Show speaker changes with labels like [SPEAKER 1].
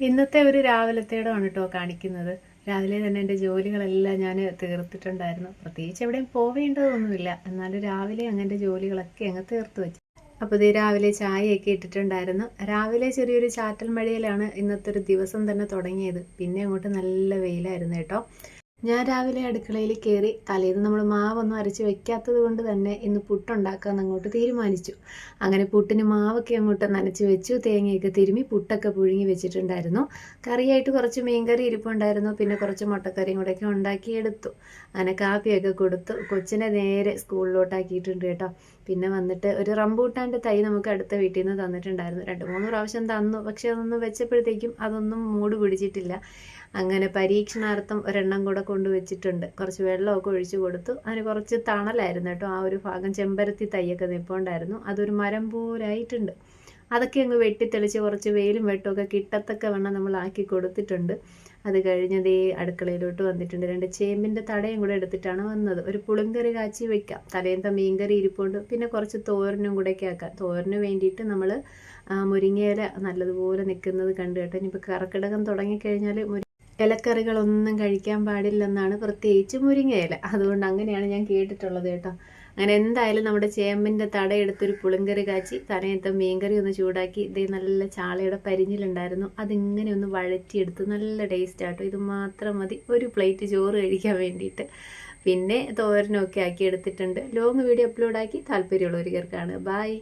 [SPEAKER 1] ഇന്നത്തെ ഒരു രാവിലത്തേടാണ് കേട്ടോ കാണിക്കുന്നത്. രാവിലെ തന്നെ എൻ്റെ ജോലികളെല്ലാം ഞാൻ തീർത്തിട്ടുണ്ടായിരുന്നു. പ്രത്യേകിച്ച് എവിടെയും പോവേണ്ടതൊന്നുമില്ല, എന്നാലും രാവിലെ അങ്ങനെ ജോലികളൊക്കെ അങ്ങ് തീർത്ത് വെച്ചു. അപ്പോൾ ഇത് രാവിലെ ചായയൊക്കെ ഇട്ടിട്ടുണ്ടായിരുന്നു. രാവിലെ ചെറിയൊരു ചാറ്റൽ മഴയിലാണ് ഇന്നത്തെ ഒരു ദിവസം തന്നെ തുടങ്ങിയത്. പിന്നെ അങ്ങോട്ട് നല്ല വെയിലായിരുന്നു കേട്ടോ. ഞാൻ രാവിലെ അടുക്കളയിൽ കയറി. തലേന്ന് നമ്മൾ മാവൊന്നും അരച്ച് വെക്കാത്തത് കൊണ്ട് തന്നെ ഇന്ന് പുട്ടുണ്ടാക്കാമെന്ന് അങ്ങോട്ട് തീരുമാനിച്ചു. അങ്ങനെ പുട്ടിന് മാവൊക്കെ അങ്ങോട്ട് നനച്ച് വെച്ചു. തേങ്ങയൊക്കെ തിരുമ്മി പുട്ടൊക്കെ പുഴുങ്ങി വെച്ചിട്ടുണ്ടായിരുന്നു. കറിയായിട്ട് കുറച്ച് മീൻകറി ഇരിപ്പുണ്ടായിരുന്നു. പിന്നെ കുറച്ച് മുട്ടക്കറിയും കൂടെയൊക്കെ ഉണ്ടാക്കിയെടുത്തു. അങ്ങനെ കാപ്പിയൊക്കെ കൊടുത്തു. കൊച്ചിനെ നേരെ സ്കൂളിലോട്ടാക്കിയിട്ടുണ്ട് കേട്ടോ. പിന്നെ വന്നിട്ട് ഒരു റംബൂട്ടാൻ്റെ തൈ നമുക്ക് അടുത്ത വീട്ടിൽ നിന്ന് തന്നിട്ടുണ്ടായിരുന്നു. 2-3 പ്രാവശ്യം തന്നു. പക്ഷെ അതൊന്നും വെച്ചപ്പോഴത്തേക്കും അതൊന്നും മൂട് പിടിച്ചിട്ടില്ല. അങ്ങനെ പരീക്ഷണാർത്ഥം ഒരെണ്ണം കൂടെ കൊണ്ടുവച്ചിട്ടുണ്ട്. കുറച്ച് വെള്ളമൊക്കെ ഒഴിച്ചു കൊടുത്തു. അതിന് കുറച്ച് തണലായിരുന്നു കേട്ടോ. ആ ഒരു ഭാഗം ചെമ്പരത്തി തൈയൊക്കെ നിൽപ്പുണ്ടായിരുന്നു. അതൊരു മരം പോലായിട്ടുണ്ട്. അതൊക്കെ അങ്ങ് വെട്ടിത്തെളിച്ച് കുറച്ച് വെയിലും വെട്ടമൊക്കെ കിട്ടത്തക്ക വണ്ണം നമ്മൾ ആക്കി കൊടുത്തിട്ടുണ്ട്. അത് കഴിഞ്ഞ് ദേ അടുക്കളയിലോട്ട് വന്നിട്ടുണ്ട്. 2 ചേമ്പിൻ്റെ തടയും കൂടെ എടുത്തിട്ടാണ് വന്നത്. ഒരു പുളിങ്കറി കാച്ചി വെക്കാം. തലേന്നത്തെ മീൻകറി ഇരിപ്പുണ്ട്. പിന്നെ കുറച്ച് തോരനും കൂടെയൊക്കെ ആക്കാം. തോരന് വേണ്ടിയിട്ട് നമ്മൾ മുരിങ്ങയില നല്ലതുപോലെ നിൽക്കുന്നത് കണ്ടു കേട്ടോ. ഇനിയിപ്പോൾ കർക്കിടകം തുടങ്ങിക്കഴിഞ്ഞാൽ ഇലക്കറികളൊന്നും കഴിക്കാൻ പാടില്ലെന്നാണ്, പ്രത്യേകിച്ച് മുരിങ്ങയില. അതുകൊണ്ട് അങ്ങനെയാണ് ഞാൻ കേട്ടിട്ടുള്ളത് കേട്ടോ. അങ്ങനെ എന്തായാലും നമ്മുടെ ചേമ്പിൻ്റെ തടയെടുത്തൊരു പുളിങ്കറി കാച്ചി, തലേന്നത്തെ മീൻകറി ഒന്ന് ചൂടാക്കി. ഇതേ നല്ല ചാളയുടെ പരിഞ്ഞിലുണ്ടായിരുന്നു, അതിങ്ങനെ ഒന്ന് വഴറ്റിയെടുത്ത് നല്ല ടേസ്റ്റ് ആട്ടോ. ഇത് മാത്രം മതി ഒരു പ്ലേറ്റ് ചോറ് കഴിക്കാൻ വേണ്ടിയിട്ട്. പിന്നെ തോരനൊക്കെ ആക്കി എടുത്തിട്ടുണ്ട്. ലോങ് വീഡിയോ അപ്ലോഡാക്കി താല്പര്യമുള്ളവർ കാണുക. ബായ്.